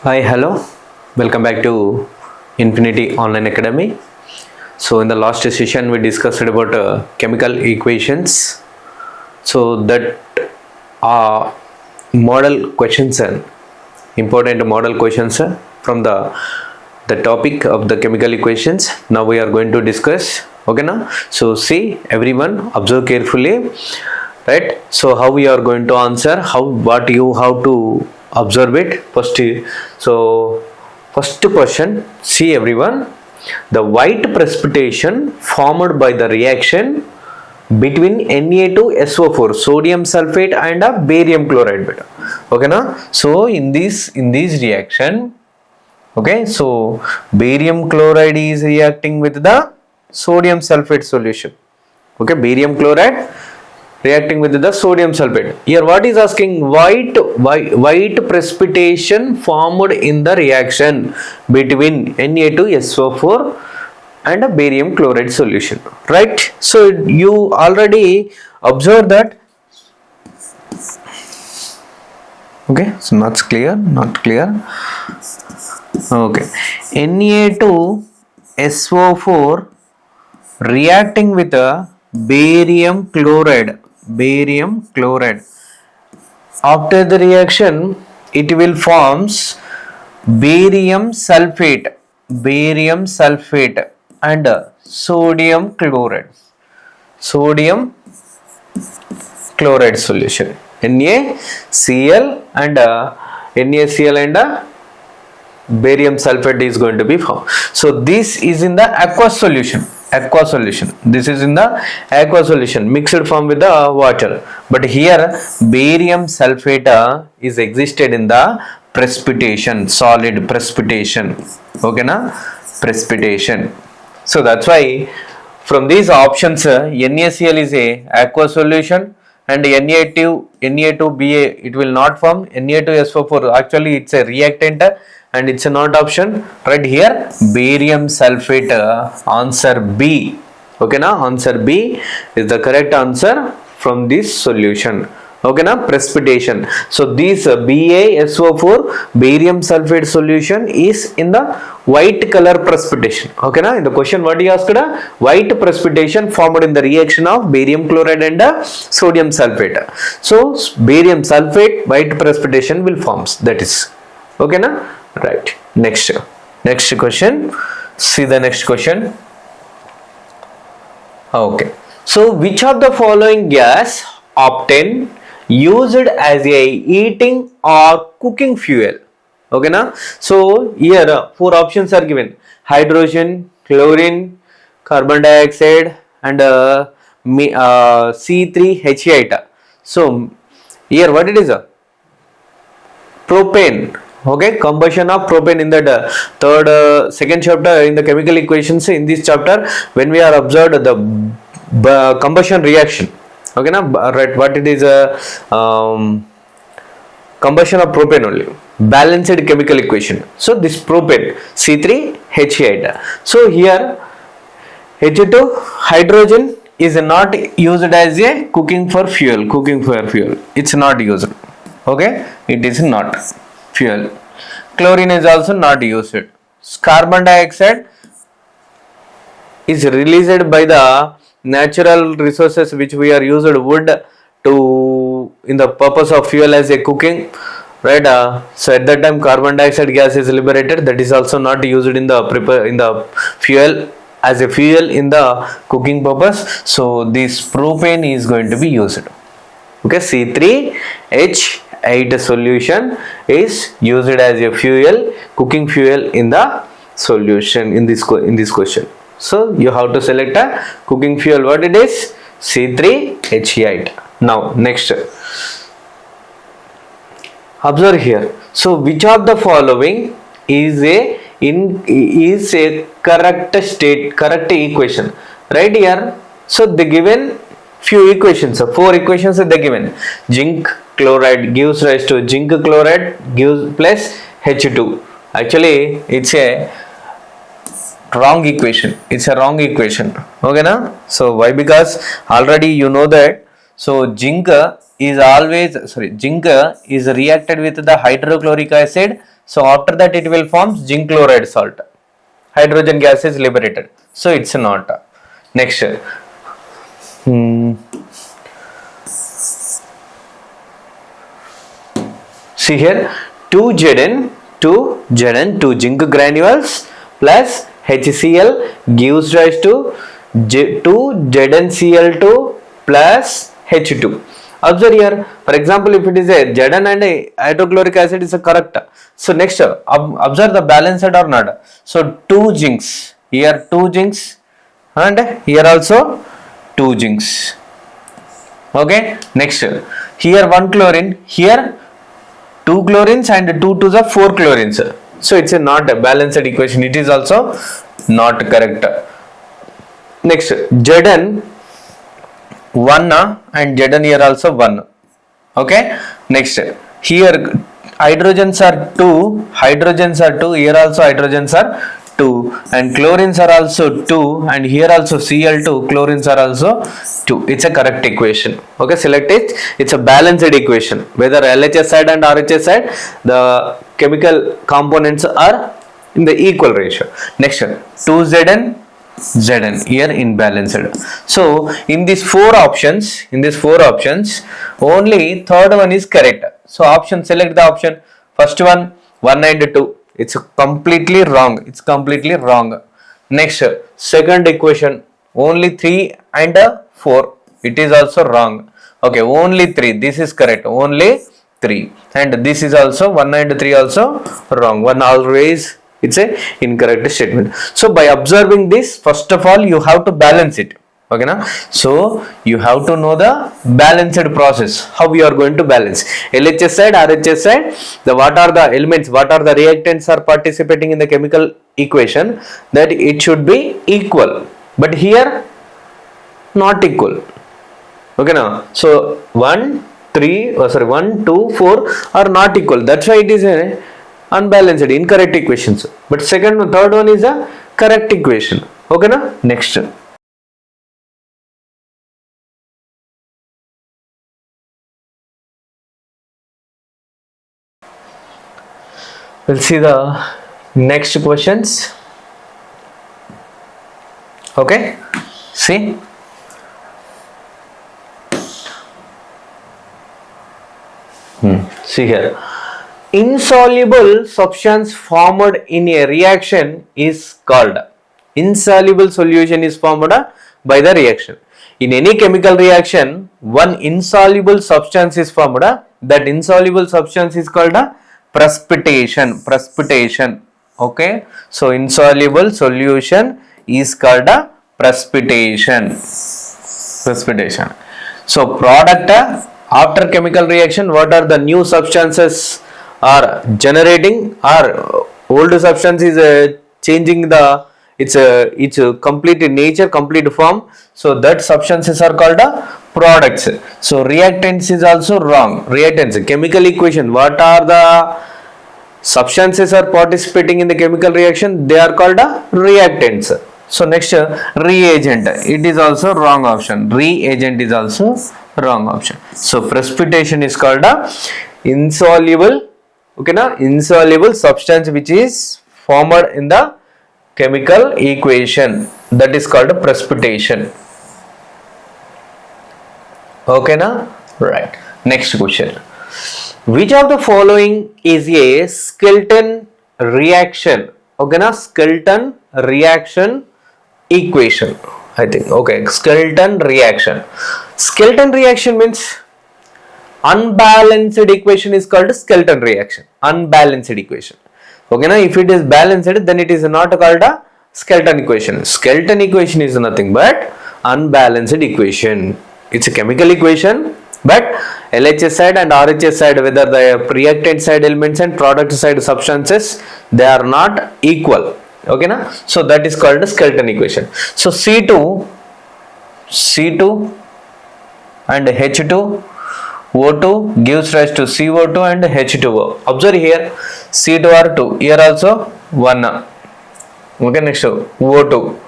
Hi, hello. Welcome back to Infinity Online Academy. So, in the last session, we discussed about chemical equations. So, that model questions and important model questions from the topic of the chemical equations. Now, we are going to discuss. Okay, now. So, see everyone, observe carefully. Right. So, how we are going to answer? How to observe it first. So first question, see everyone, the white precipitation formed by the reaction between Na2SO4 sodium sulfate and a barium chloride beta. Okay na? So in this reaction, okay, so barium chloride is reacting with the sodium sulfate solution. Okay, barium chloride reacting with the sodium sulfate. Here what is asking? White precipitation formed in the reaction between Na2SO4 and a barium chloride solution, right? So you already observed that. Okay, so not clear. Okay, Na2SO4 reacting with a barium chloride. After the reaction, it will forms barium sulfate and sodium chloride solution, NaCl and barium sulfate is going to be formed. So this is in the aqua solution. This is in the aqua solution, mixed form with the water. But here barium sulfate is existed in the precipitation, solid precipitation. Okay na? Precipitation. So that's why from these options, NaCl is a aqua solution and Na2Ba it will not form. Na2SO4 actually it's a reactant and it's a not option. Right here barium sulfate, answer B. Okay na, answer B is the correct answer from this solution. Okay na, precipitation. So this BaSO4 barium sulfate solution is in the white color precipitation. Okay na, in the question what he asked, white precipitation formed in the reaction of barium chloride and sodium sulfate. So barium sulfate white precipitation will forms, that is. Okay na, right. Next question, see the next question. Okay, so which of the following gas octane used as a heating or cooking fuel? Okay na, so here four options are given: hydrogen, chlorine, carbon dioxide and C3H8. So here what it is? Propane. Okay, combustion of propane in that second chapter in the chemical equations. In this chapter, when we are observed the combustion reaction, okay na, right, what it is, combustion of propane only, balanced chemical equation. So this propane C3H8. So here H2 hydrogen is not used as a cooking fuel. It's not used. Okay, it is not fuel. Chlorine is also not used. Carbon dioxide is released by the natural resources which we are used wood to in the purpose of fuel as a cooking, right? So at that time carbon dioxide gas is liberated, that is also not used in the fuel as a fuel in the cooking purpose. So this propane is going to be used. Okay, C3H8 solution is used as a fuel, cooking fuel in the solution in this question. So you have to select a cooking fuel. What it is? C3H8. Now next, observe here. So which of the following is a correct equation? Right here. So the given few equations, four equations are given. Zinc chloride gives rise to zinc chloride gives plus H2. Actually it's a wrong equation. Okay na? So why? Because already you know that. So zinc is reacted with the hydrochloric acid So after that it will form zinc chloride salt. Hydrogen gas is liberated. So it's not. Next. See here, 2 zinc granules plus HCl gives rise to 2ZnCl2 plus H2. Observe here, for example, if it is a Zn and a hydrochloric acid is a correct. So next, observe the balanced or not. So 2 zincs, here 2 zincs and here also 2 zincs. Okay, next, here 1 chlorine, here 2 chlorines and 2 to the 4 chlorines. So it's not a balanced equation. It is also not correct. Next, Zn 1 and Zn here also 1. Okay. Next, here hydrogens are 2. Here also hydrogens are 2 and chlorines are also 2 and here also Cl2, chlorines are also 2. It's a correct equation. Okay, select it. It's a balanced equation. Whether LHS side and RHS side, the chemical components are in the equal ratio. Next, 2Zn, Zn here imbalanced. So in these four options, only third one is correct. So option, select the option. First one, 1 and 2. It's completely wrong. Next, second equation, only 3 and 4. It is also wrong. Okay, only 3. This is correct. Only 3. And this is also 1 and 3 also wrong. 1 always, it's a incorrect statement. So by observing this, first of all, you have to balance it. Okay, na? So you have to know the balanced process, how you are going to balance LHS side, RHS side, what are the elements, what are the reactants are participating in the chemical equation, that it should be equal, but here not equal. Okay, now so 1, 2, 4 are not equal. That's why it is a unbalanced, incorrect equations. But second and third one is a correct equation. Okay, now next. We'll see the next questions. Okay, see. See here. Insoluble substance formed in a reaction is called. Insoluble solution is formed by the reaction. In any chemical reaction, one insoluble substance is formed. That insoluble substance is called precipitation. Okay, so insoluble solution is called precipitation. So product after chemical reaction, what are the new substances are generating, or old substance is changing the its complete nature, complete form. So that substances are called products. So reactants is also wrong. Reactants, chemical equation, what are the substances are participating in the chemical reaction, they are called reactants. So next, reagent, it is also wrong option. Reagent is also wrong option. So precipitation is called insoluble, okay na, insoluble substance which is formed in the chemical equation, that is called precipitation. Okay na, right. Next question. Which of the following is a skeleton reaction? Okay na, skeleton reaction equation, I think. Okay, skeleton reaction. Skeleton reaction means unbalanced equation is called skeleton reaction. Unbalanced equation. Okay na, if it is balanced, then it is not called a skeleton equation. Skeleton equation is nothing but unbalanced equation. It's a chemical equation, but LHS side and RHS side, whether the reactant side elements and product side substances, they are not equal. Okay na, so that is called a skeleton equation. So C2 and H2 O2 gives rise to CO2 and H2O. Observe here, C2 are 2, here also 1. Okay, next O2.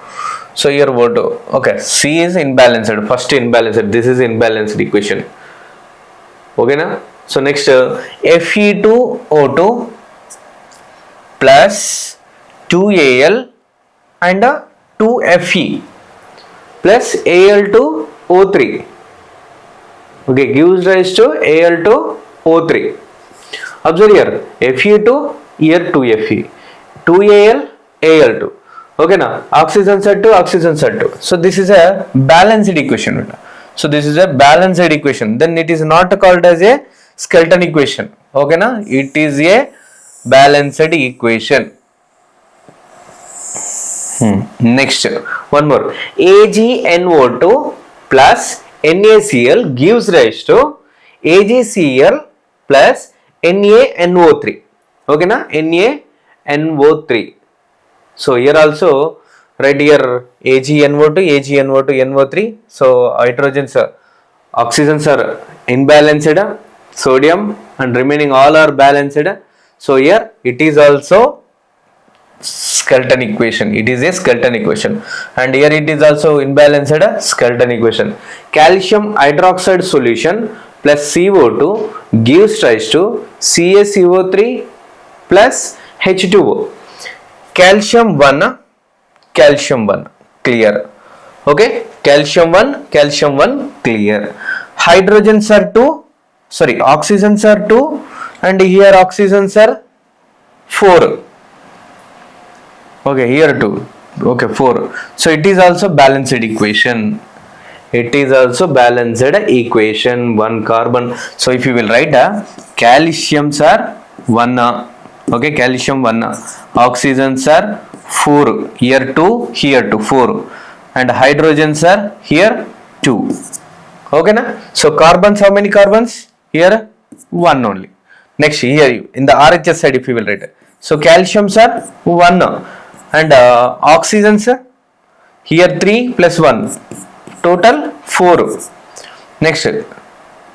So here O2. Okay, C is imbalanced. First imbalanced. This is imbalanced equation. Okay na. So next, Fe2O2 plus 2Al and 2Fe plus Al2O3. Okay, gives rise to Al2O3. Observe here, Fe2, here 2Fe, 2Al, Al2. Okay, now oxygens are 2, oxygens are 2. So this is a balanced equation. So this is a balanced equation. Then it is not called as a skeleton equation. Okay, now it is a balanced equation. Next, one more. AgNO2 plus NaCl gives rise to AgCl plus NaNO3. Okay, na? NaNO3. So here also right here AgNO2, AgNO2, NO3. So hydrogens, oxygens are imbalanced, sodium and remaining all are balanced. So here it is also skeleton equation. It is a skeleton equation, and here it is also imbalanced skeleton equation. Calcium hydroxide solution plus CO2 gives rise to CaCO3 plus H2O. Calcium 1, calcium 1, clear. Okay, calcium 1, calcium 1, clear. Hydrogens are 2, sorry, oxygens are 2, and here oxygens are 4. Okay, here 2. Okay, 4. So it is also balanced equation. It is also balanced equation. 1 carbon. So if you will write calciums are 1. Okay, calcium 1. Oxygens are 4. Here 2, here 2, 4. And hydrogens are here 2. Okay, na? So carbons, how many carbons? Here 1 only. Next, here in the RHS side, if you will write. So calciums are 1. And oxygens here 3 plus 1, total 4. Next,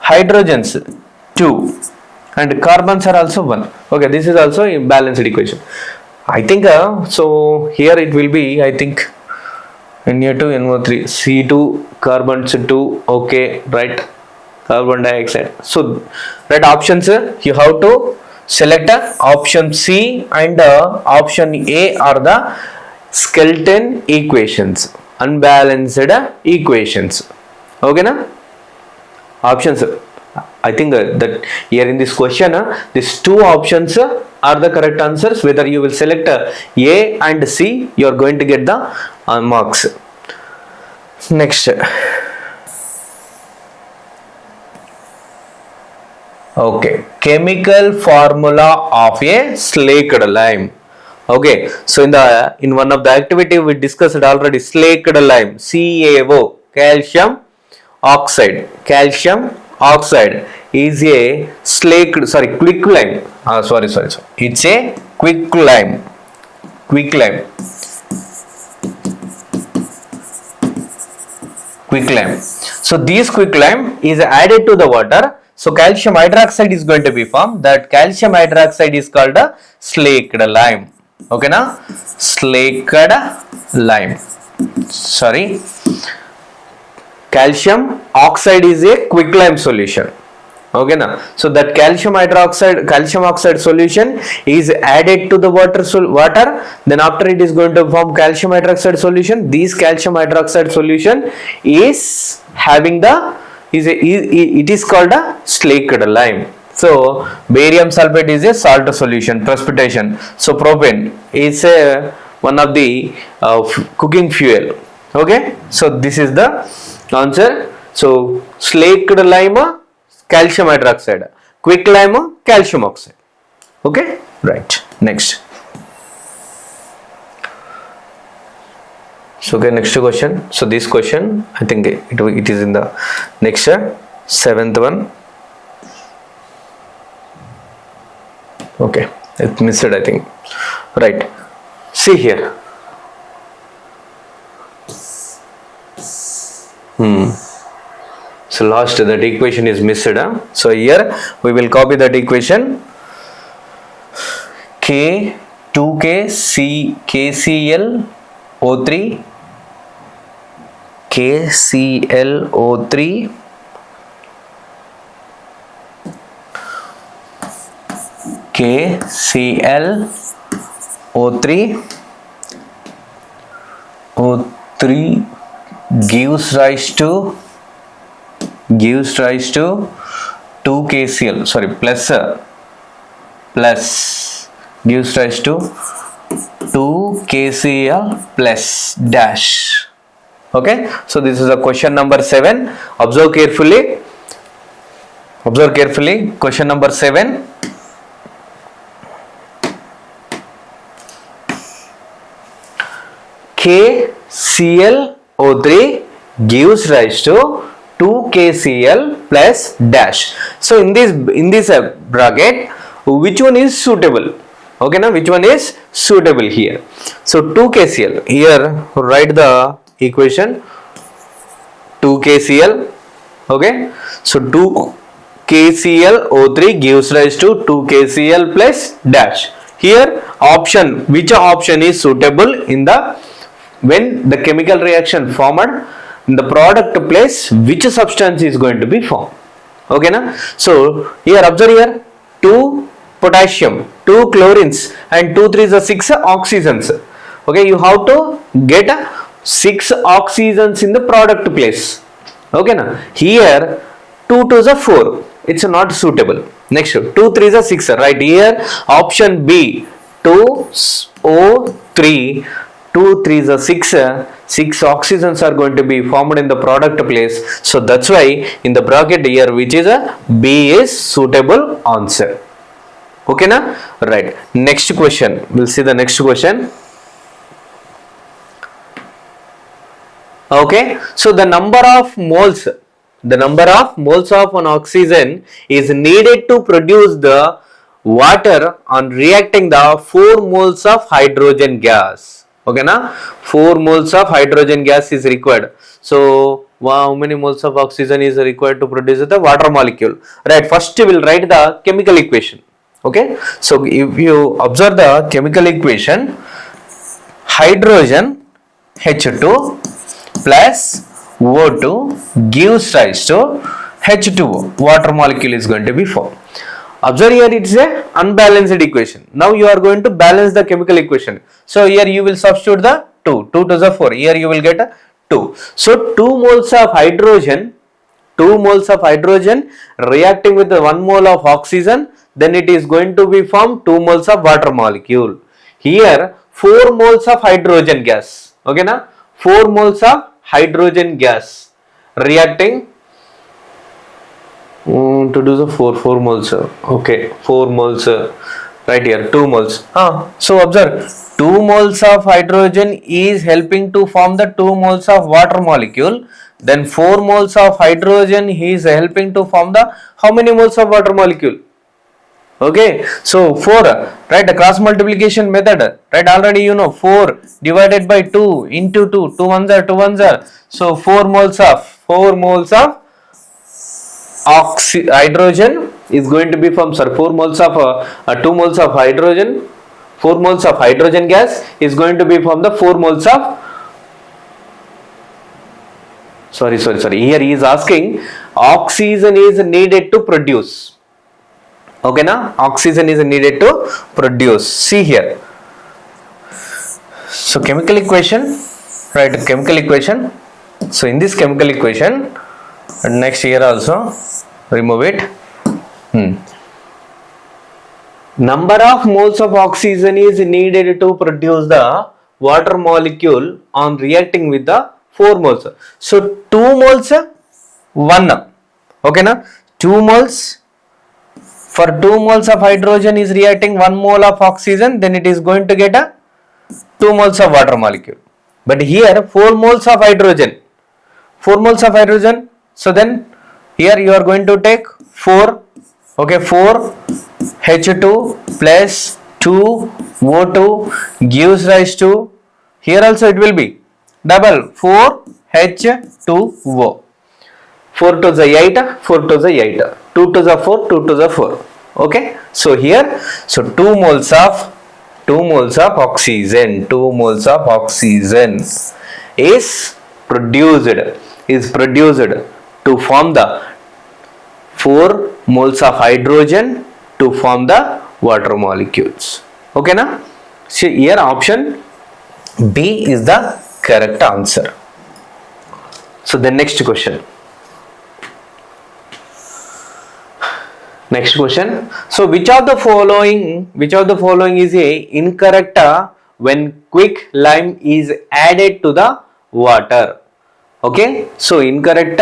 hydrogens 2 and carbons are also 1. Okay, this is also a balanced equation. I think so here it will be, I think, Na2, NO3, C2, carbons 2. Okay, right, carbon dioxide. So right options, you have to select option C and option A are the skeleton equations, unbalanced equations. Okay, na? Options, I think that here in this question, these 2 options are the correct answers. Whether you will select A and C, you are going to get the marks. Next. Okay, chemical formula of a slaked lime. Okay, so in one of the activity we discussed already, slaked lime, CaO, calcium oxide. Calcium oxide is a slaked, sorry, quick lime. Sorry. It's a quick lime. Quick lime. Quick lime. So this quick lime is added to the water. So calcium hydroxide is going to be formed. That calcium hydroxide is called a slaked lime. Okay, na? Slaked lime. Sorry. Calcium oxide is a quick lime solution. Okay, na? So that calcium oxide solution is added to the water. Then after it is going to form calcium hydroxide solution. This calcium hydroxide solution is having it is called a slaked lime. So barium sulfate is a salt solution, precipitation. So propane is one of the cooking fuel. Okay, so this is the answer. So slaked lime, calcium hydroxide. Quick lime, calcium oxide. Okay, right. Next. So okay, next question. So this question, I think it is in the next 7th one. Okay, it missed, I think. Right. See here. So last, that equation is missed. So here we will copy that equation. KClO3 KCl O3 gives rise to 2 KCl, sorry, plus gives rise to 2 KCl plus dash. Okay, so this is a question number 7. Observe carefully. Question number 7. KClO3 gives rise to 2 KCl plus dash. So in this bracket, which one is suitable? Okay, now which one is suitable here? So 2 KCl, here write the equation 2 KCl. Okay, so 2 KClO3 gives rise to 2 KCl plus dash. Here option, which option is suitable in the when the chemical reaction formed in the product place, which substance is going to be formed? Okay, na? So here observe here 2 potassium, 2 chlorines and 2 3s are 6 oxygens. Okay, you have to get 6 oxygens in the product place. Okay, na? Here 2 2s are 4. It's not suitable. Next 2 3s are 6. Right here option B 2O3. 2 3s are 6. 6 oxygens are going to be formed in the product place. So that's why in the bracket here, which is a B is suitable answer. Okay, na? Right. Next question. We'll see the next question. Okay. So the number of moles of an oxygen is needed to produce the water on reacting the 4 moles of hydrogen gas. Okay, na? 4 moles of hydrogen gas is required. So how many moles of oxygen is required to produce the water molecule? Right, first we will write the chemical equation. Okay, so if you observe the chemical equation, hydrogen H2 plus O2 gives rise to H2O, water molecule is going to be formed. Observe here, it is a unbalanced equation. Now you are going to balance the chemical equation. So here you will substitute the 2 to the 4. Here you will get a 2. So 2 moles of hydrogen reacting with the 1 mole of oxygen, then it is going to be formed 2 moles of water molecule. Here 4 moles of hydrogen gas. Okay, na? 4 moles of hydrogen gas reacting to do the 4 moles. Okay, 4 moles. Right here 2 moles. So observe 2 moles of hydrogen is helping to form the 2 moles of water molecule. Then 4 moles of hydrogen is helping to form the how many moles of water molecule? Okay, so 4, right, the cross multiplication method, right, already you know 4 divided by 2 into 2, 2 ones are 2 ones are, so 4 moles of hydrogen is going to be from 4 moles of 2 moles of hydrogen, 4 moles of hydrogen gas is going to be from the 4 moles of sorry, here he is asking oxygen is needed to produce. Okay, na? Oxygen is needed to produce. See here. So chemical equation, right? Chemical equation. So in this chemical equation, and next here also remove it. Number of moles of oxygen is needed to produce the water molecule on reacting with the 4 moles. So 2 moles, 1. Okay, na? 2 moles. For 2 moles of hydrogen is reacting 1 mole of oxygen, then it is going to get a 2 moles of water molecule. But here 4 moles of hydrogen. 4 moles of hydrogen. So then here you are going to take 4. Okay, 4 H2 plus 2 O2 gives rise to, here also it will be double 4 H2O. 4 to the 8, 4 to the 8, 2 to the 4, 2 to the 4. Okay, so here, so 2 moles of oxygen, 2 moles of oxygen is produced to form the 4 moles of hydrogen to form the water molecules. Okay, na? So here option B is the correct answer. So the next question. Next question. So which of the following is a incorrect when quick lime is added to the water? Okay. So incorrect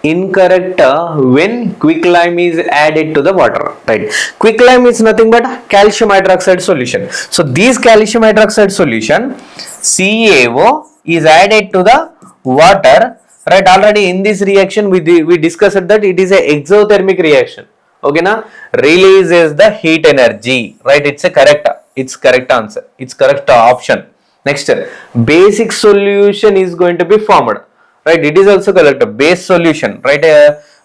when quick lime is added to the water, right? Quick lime is nothing but calcium hydroxide solution. So this calcium hydroxide solution CaO is added to the water, right? Already in this reaction we discussed that it is a exothermic reaction. Okay na, releases the heat energy, right? It's correct answer, it's correct option. Next, basic solution is going to be formed, right? It is also correct, base solution, right?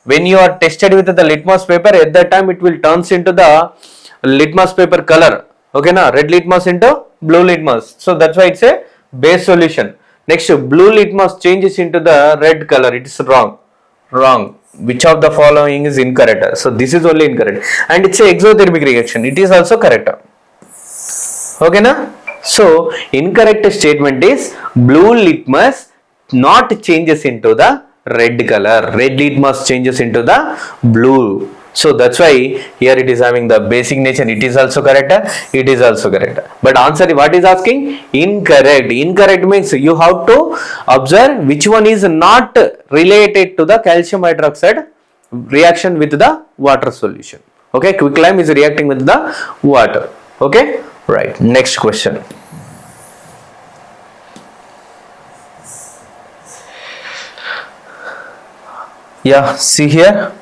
When you are tested with the litmus paper, at that time it will turns into the litmus paper color, okay na, red litmus into blue litmus, so that's why it's a base solution. Next, blue litmus changes into the red color, it is wrong. Which of the following is incorrect? So this is only incorrect, and it's a exothermic reaction, it is also correct. Okay na? So incorrect statement is blue litmus not changes into the red color, red litmus changes into the blue. So that's why here it is having the basic nature, it is also correct, but answer what is asking? Incorrect means you have to observe which one is not related to the calcium hydroxide reaction with the water solution. Okay, quick lime is reacting with the water. Okay, right. Next question. Yeah, see here.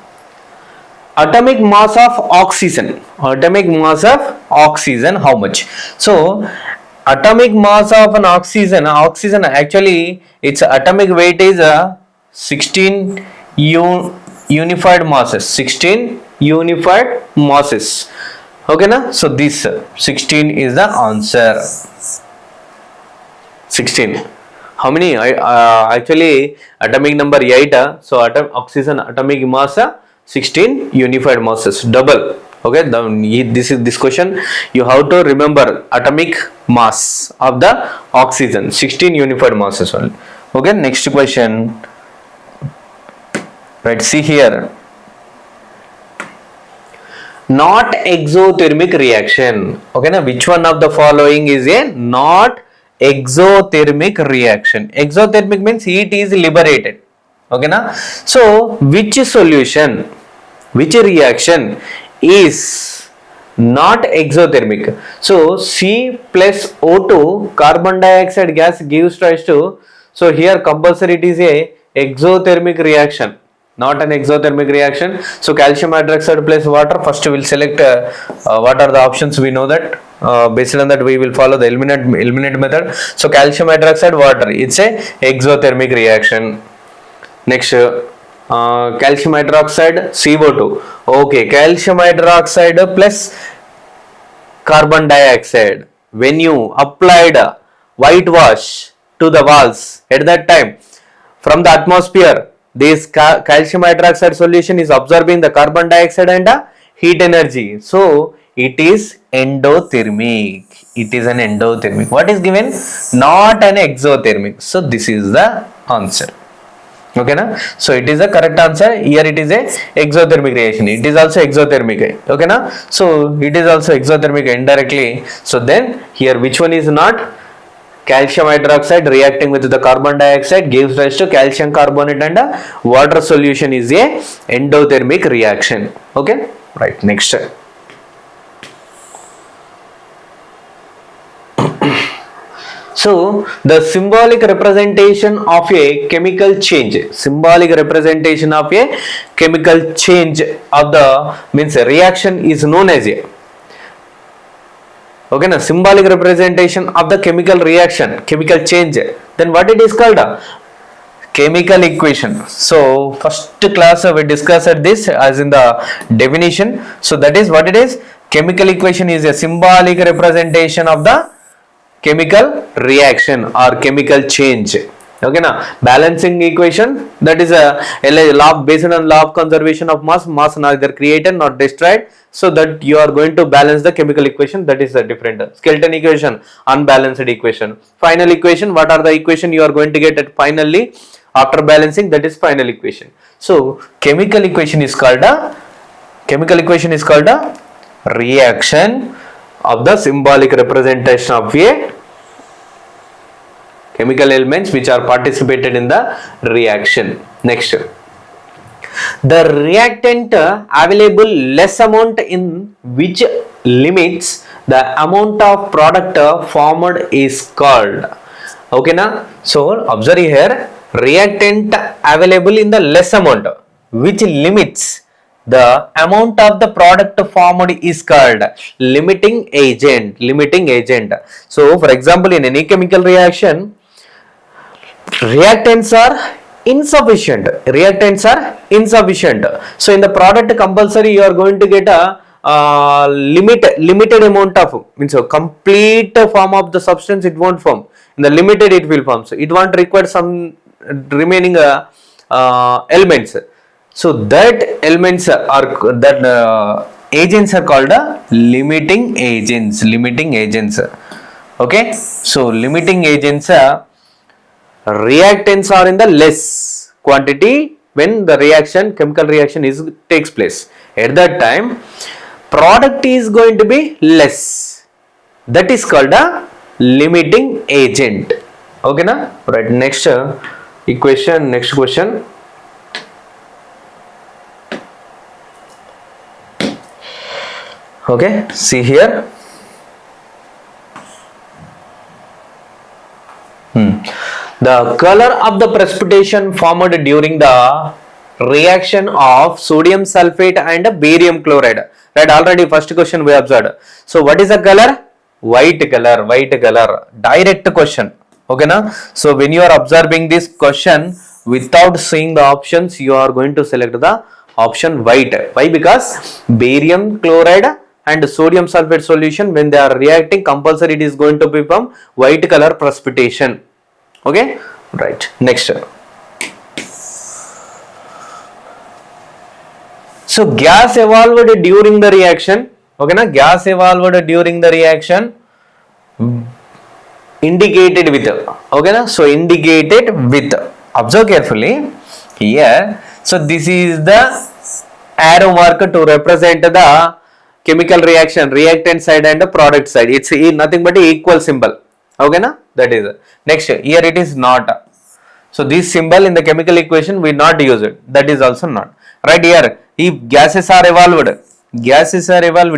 Atomic mass of oxygen, how much? So atomic mass of an oxygen actually its atomic weight is 16 unified masses, 16 unified masses. Okay na? So this 16 is the answer. 16. How many? Actually atomic number 8. So oxygen atomic mass 16 unified masses, double. Okay, this question you have to remember atomic mass of the oxygen, 16 unified masses only. Okay, next question. Right, see here. Not exothermic reaction. Okay, now which one of the following is a not exothermic reaction? Exothermic means heat is liberated. Okay na? So which reaction is not exothermic? So C plus O2 carbon dioxide gas gives rise to, so here compulsory it is a exothermic reaction, not an exothermic reaction. So calcium hydroxide plus water, first we will select what are the options, we know that. Based on that we will follow the eliminate method. So calcium hydroxide water, it's a exothermic reaction. Next, calcium hydroxide CO2. Okay, calcium hydroxide plus carbon dioxide. When you applied whitewash to the walls, at that time from the atmosphere, this calcium hydroxide solution is absorbing the carbon dioxide and heat energy. So it is endothermic. It is an endothermic. What is given? Not an exothermic. So this is the answer. Okay na? So it is the correct answer. Here it is a exothermic reaction. It is also exothermic. Okay na? So it is also exothermic indirectly. So then here which one is not? Calcium hydroxide reacting with the carbon dioxide gives rise to calcium carbonate and water solution is a endothermic reaction. Okay, right. Next. So the symbolic representation of a chemical change, of the means reaction is known as a, okay na, symbolic representation of the chemical reaction, chemical change, then what it is called? Chemical equation. So first class we discussed this as in the definition. So that is what it is. Chemical equation is a symbolic representation of the chemical reaction or chemical change. Okay now, balancing equation, that is a law based on law of conservation of mass. Mass neither created nor destroyed, so that you are going to balance the chemical equation. That is a different. Skeleton equation, unbalanced equation. Final equation, what are the equation you are going to get at finally after balancing? That is final equation. So chemical equation is called a reaction of the symbolic representation of a chemical elements which are participated in the reaction. Next, the reactant available less amount in which limits the amount of product formed is called. Okay na? So observe here, reactant available in the less amount which limits the amount of the product formed is called limiting agent. So for example, in any chemical reaction, reactants are insufficient. So in the product compulsory you are going to get a limited amount of, means a complete form of the substance it won't form. In the limited it will form, so it won't require some remaining elements. So that elements are that agents are called limiting agents. Okay, so limiting agents reactants are in the less quantity when the chemical reaction takes place. At that time, product is going to be less. That is called a limiting agent. Okay na? Right. Next question. Okay, see here. The color of the precipitation formed during the reaction of sodium sulfate and barium chloride. Right, already first question we observed. So what is the color? White color. Direct question. Okay na? So when you are observing this question without seeing the options, you are going to select the option white. Why? Because barium chloride and sodium sulfate solution, when they are reacting, compulsory it is going to become white color precipitation. Okay, right. Next, so gas evolved during the reaction. Okay na? Gas evolved during the reaction indicated with. Okay na? So indicated with. Observe carefully here. So this is the arrow mark to represent the chemical reaction, reactant side and the product side. It's nothing but equal symbol. Okay na? That is. Next, here it is not. So this symbol in the chemical equation we not use it. That is also not. Right here, if gases are evolved,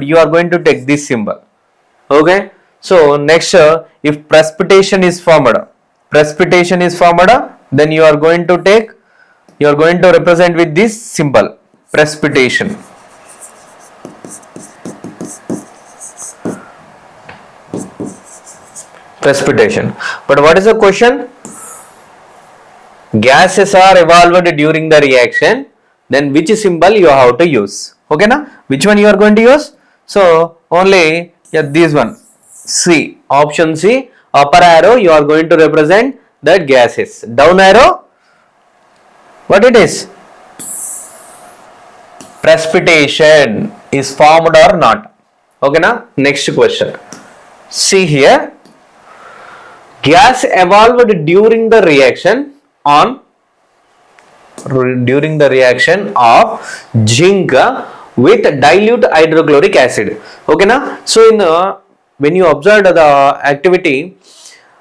you are going to take this symbol. Okay. So next, if precipitation is formed, then you are going to represent with this symbol, precipitation. But what is the question? Gases are evolved during the reaction, then which symbol you have to use? Okay na? Which one you are going to use? So only this one. C, option C. Upper arrow you are going to represent the gases. Down arrow, what it is? Precipitation is formed or not? Okay na? Next question. See here. Gas evolved during the reaction of zinc with dilute hydrochloric acid. Okay na? So when you observe the activity,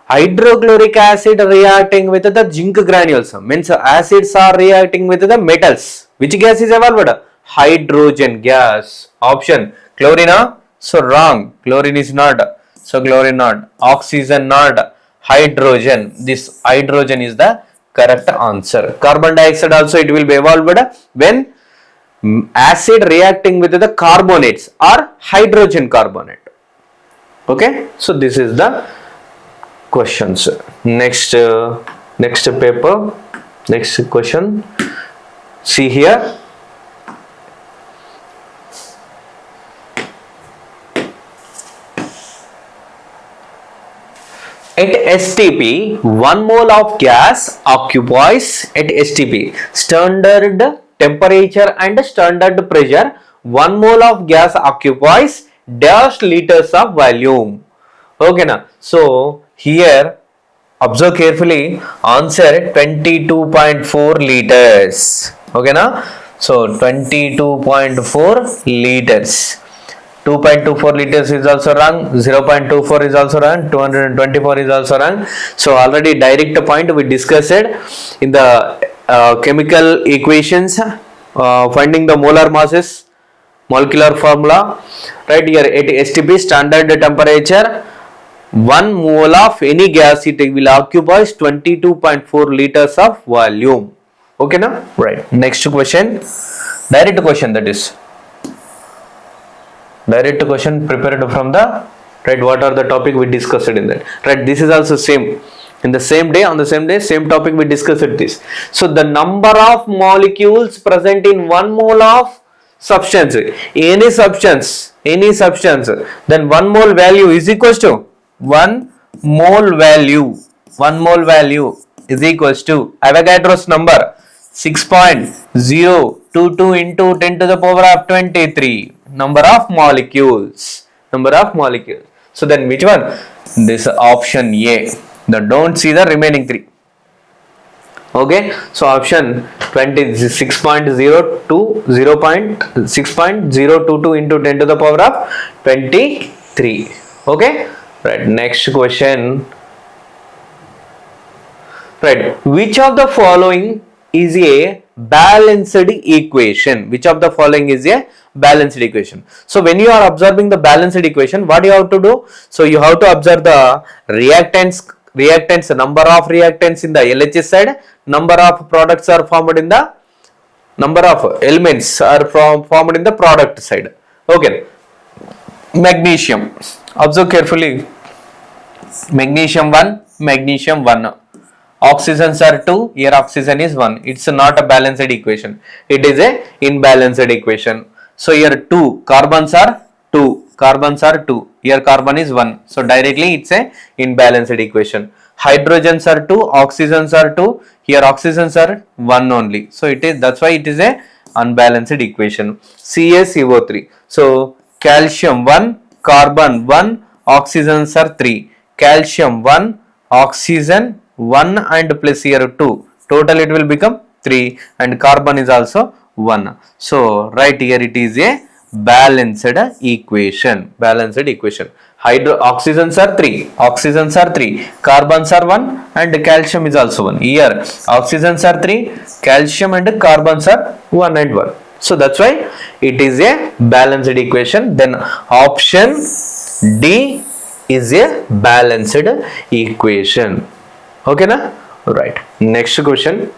hydrochloric acid reacting with the zinc granules, means acids are reacting with the metals. Which gas is evolved? Hydrogen gas. Option chlorine. So wrong. Chlorine is not. So chlorine not. Oxygen not. Hydrogen. This hydrogen is the correct answer. Carbon dioxide also it will be evolved when acid reacting with the carbonates or hydrogen carbonate. Okay, so this is the questions. Next paper, next question. See here. at STP 1 mole of gas occupies at STP standard temperature and standard pressure 1 mole of gas occupies dash liters of volume. Okay na. So here observe carefully, answer 22.4 liters. Okay na. So 22.4 liters. 2.24 liters is also wrong, 0.24 is also wrong, 224 is also wrong. So already direct point we discussed in the chemical equations, finding the molar masses, molecular formula, right here at STP standard temperature 1 mole of any gas it will occupies 22.4 liters of volume. Okay na? Right. Next question, direct question, that is direct question prepared from the, right, what are the topic we discussed in that, right? This is also same, in the same day, on the same day, same topic we discussed this. So the number of molecules present in 1 mole of substance, any substance, then 1 mole value is equals to 1 mole value is equals to Avogadro's number 6.022 into 10 to the power of 23 number of molecules. So then which one? This option A. Then don't see the remaining 3. Okay, so option 6.022 into 10 to the power of 23. Okay, right. Next question, right, which of the following is a balanced equation? Which of the following is a balanced equation? So when you are observing the balanced equation, what you have to do? So you have to observe the reactants, number of reactants in the LHS side, number of products are formed in the, number of elements are formed in the product side. Okay, magnesium, observe carefully, magnesium 1, oxygens are 2, here oxygen is 1. It's not a balanced equation, it is a imbalanced equation. So here 2 carbons are 2, here carbon is 1, so directly it's a imbalanced equation. Hydrogens are 2, oxygens are 2, here oxygens are 1 only, so it is, that's why it is a unbalanced equation. CaCO3, so calcium 1, carbon 1, oxygens are 3, calcium 1, oxygen 1 and plus here 2, total it will become 3, and carbon is also 1. So right here it is a balanced equation. Oxygens are 3, carbons are 1, and calcium is also 1. Here oxygens are 3, calcium and carbons are 1 and 1. So that's why it is a balanced equation. Then option D is a balanced equation. Okay na? Right. Next question.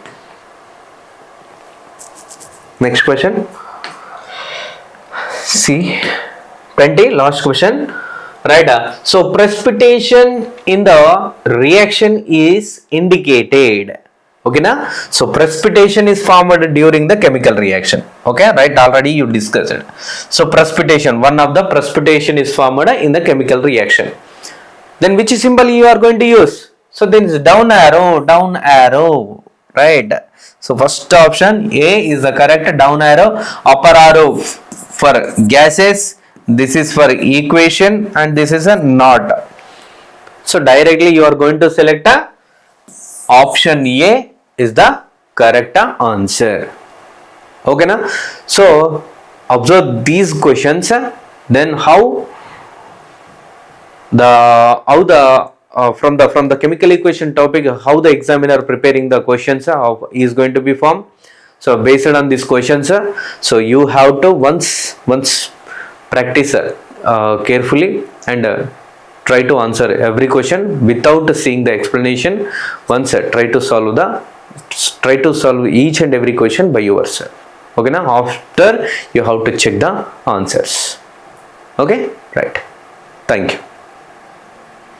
See 20, last question. Right. So precipitation in the reaction is indicated. Okay na? So precipitation is formed during the chemical reaction. Okay, right, already you discussed it. So precipitation, one of the precipitation is formed in the chemical reaction. Then which symbol you are going to use? So then it's down arrow, right? So first option A is the correct, down arrow. Upper arrow for gases, this is for equation, and this is a not. So directly you are going to select a option A is the correct answer. Okay na? So observe these questions, then how the from the chemical equation topic, how the examiner preparing the questions is going to be formed. So based on these questions, so you have to once practice carefully and try to answer every question without seeing the explanation. Once try to solve each and every question by yourself. Okay now, after you have to check the answers. Okay, right. Thank you.